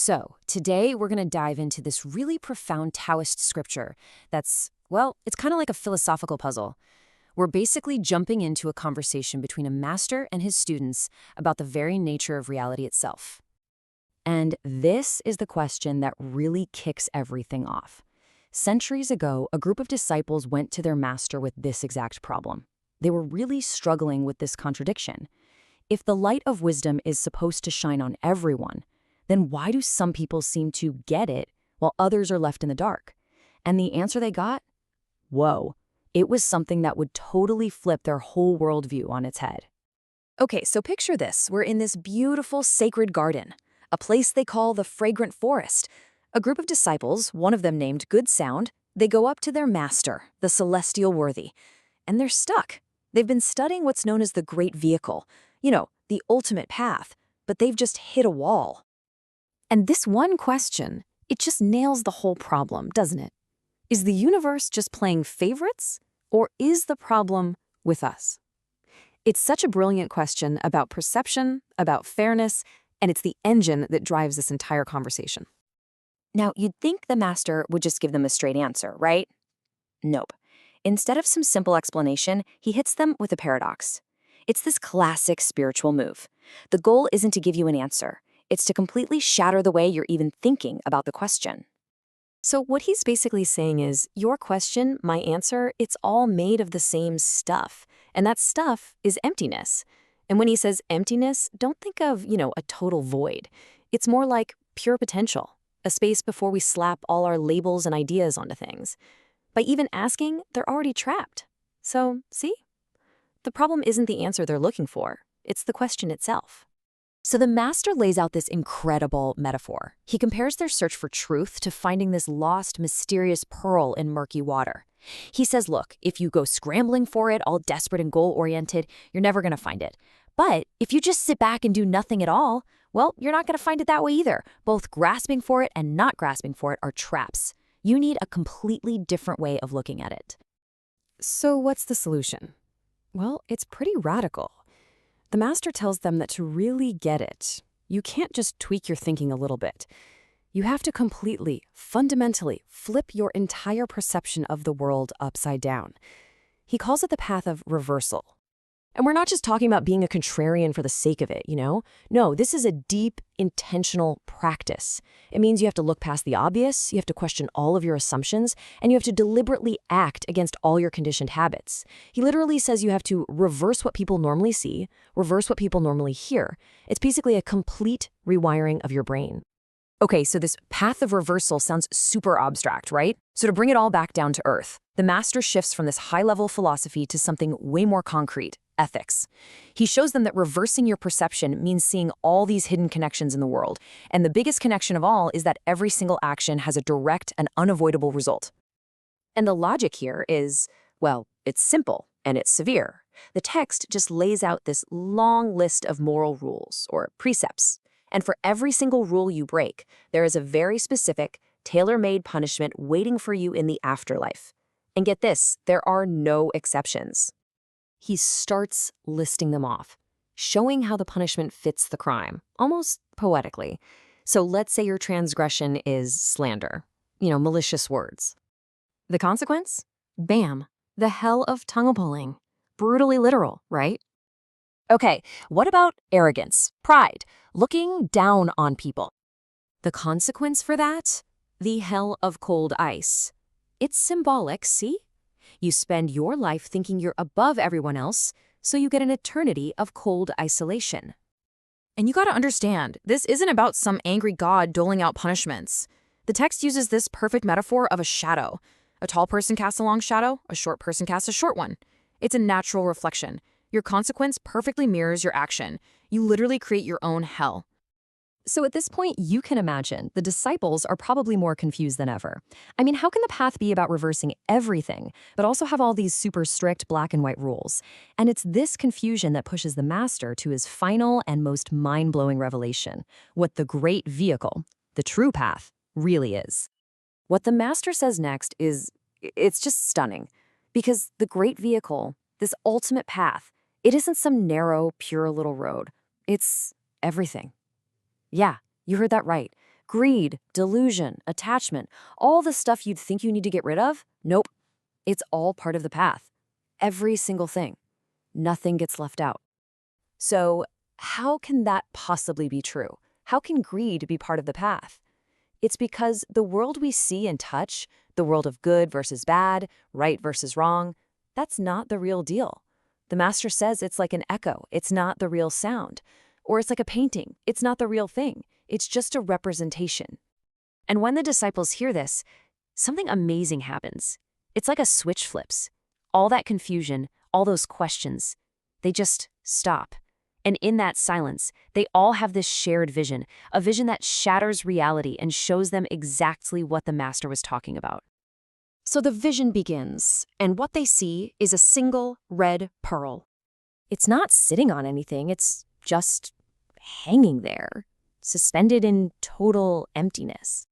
So, today we're going to dive into this really profound Taoist scripture that's, well, it's kind of like a philosophical puzzle. We're basically jumping into a conversation between a master and his students about the very nature of reality itself. And this is the question that really kicks everything off. Centuries ago, a group of disciples went to their master with this exact problem. They were really struggling with this contradiction. If the light of wisdom is supposed to shine on everyone, then why do some people seem to get it while others are left in the dark? And the answer they got? Whoa, it was something that would totally flip their whole worldview on its head. Okay, so picture this. We're in this beautiful sacred garden, a place they call the Fragrant Forest. A group of disciples, one of them named Good Sound, they go up to their master, the celestial worthy, and they're stuck. They've been studying what's known as the Great Vehicle, the ultimate path, but they've just hit a wall. And this one question, it just nails the whole problem, doesn't it? Is the universe just playing favorites, or is the problem with us? It's such a brilliant question about perception, about fairness, and it's the engine that drives this entire conversation. Now, you'd think the master would just give them a straight answer, right? Nope. Instead of some simple explanation, he hits them with a paradox. It's this classic spiritual move. The goal isn't to give you an answer. It's to completely shatter the way you're even thinking about the question. So what he's basically saying is, your question, my answer, it's all made of the same stuff. And that stuff is emptiness. And when he says emptiness, don't think of, a total void. It's more like pure potential, a space before we slap all our labels and ideas onto things. By even asking, they're already trapped. So, see? The problem isn't the answer they're looking for. It's the question itself. So the master lays out this incredible metaphor. He compares their search for truth to finding this lost, mysterious pearl in murky water. He says, look, if you go scrambling for it, all desperate and goal-oriented, you're never going to find it. But if you just sit back and do nothing at all, well, you're not going to find it that way either. Both grasping for it and not grasping for it are traps. You need a completely different way of looking at it. So what's the solution? Well, it's pretty radical. The master tells them that to really get it, you can't just tweak your thinking a little bit. You have to completely, fundamentally flip your entire perception of the world upside down. He calls it the path of reversal. And we're not just talking about being a contrarian for the sake of it, No, this is a deep, intentional practice. It means you have to look past the obvious, you have to question all of your assumptions, and you have to deliberately act against all your conditioned habits. He literally says you have to reverse what people normally see, reverse what people normally hear. It's basically a complete rewiring of your brain. Okay, so this path of reversal sounds super abstract, right? So to bring it all back down to earth, the master shifts from this high-level philosophy to something way more concrete, ethics. He shows them that reversing your perception means seeing all these hidden connections in the world. And the biggest connection of all is that every single action has a direct and unavoidable result. And the logic here is, well, it's simple and it's severe. The text just lays out this long list of moral rules, or precepts. And for every single rule you break, there is a very specific, tailor-made punishment waiting for you in the afterlife. And get this, there are no exceptions. He starts listing them off, showing how the punishment fits the crime, almost poetically. So let's say your transgression is slander, malicious words. The consequence? Bam, the hell of tongue pulling. Brutally literal, right? Okay, what about arrogance, pride, looking down on people? The consequence for that? The hell of cold ice. It's symbolic, see? You spend your life thinking you're above everyone else, so you get an eternity of cold isolation. And you gotta understand, this isn't about some angry god doling out punishments. The text uses this perfect metaphor of a shadow. A tall person casts a long shadow, a short person casts a short one. It's a natural reflection. Your consequence perfectly mirrors your action. You literally create your own hell. So at this point, you can imagine the disciples are probably more confused than ever. I mean, how can the path be about reversing everything, but also have all these super strict black and white rules? And it's this confusion that pushes the master to his final and most mind-blowing revelation, what the great vehicle, the true path, really is. What the master says next it's just stunning. Because the great vehicle, this ultimate path, it isn't some narrow, pure little road. It's everything. Yeah, you heard that right. Greed, delusion, attachment, all the stuff you'd think you need to get rid of? Nope. It's all part of the path. Every single thing. Nothing gets left out. So, how can that possibly be true? How can greed be part of the path? It's because the world we see and touch, the world of good versus bad, right versus wrong, that's not the real deal. The master says it's like an echo, it's not the real sound. Or it's like a painting, it's not the real thing, it's just a representation. And when the disciples hear this, something amazing happens. It's like a switch flips. All that confusion, all those questions, they just stop. And in that silence, they all have this shared vision, a vision that shatters reality and shows them exactly what the master was talking about. So the vision begins, and what they see is a single red pearl. It's not sitting on anything, it's just hanging there, suspended in total emptiness.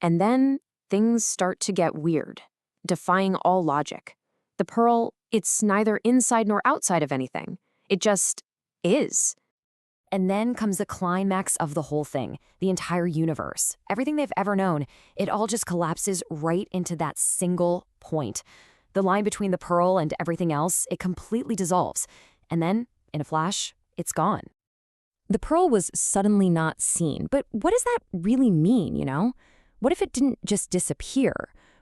And then things start to get weird, defying all logic. The pearl, it's neither inside nor outside of anything. It just is. And then comes the climax of the whole thing, the entire universe. Everything they've ever known, it all just collapses right into that single point. The line between the pearl and everything else, it completely dissolves. And then, in a flash, it's gone. The pearl was suddenly not seen, but what does that really mean, you know? What if it didn't just disappear?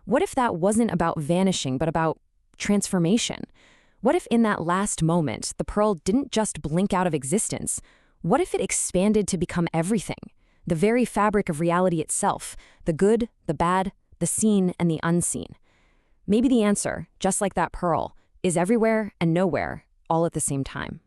What if that wasn't about vanishing, but about transformation? What if in that last moment, the pearl didn't just blink out of existence? What if it expanded to become everything? The very fabric of reality itself, the good, the bad, the seen, and the unseen. Maybe the answer, just like that pearl, is everywhere and nowhere, all at the same time.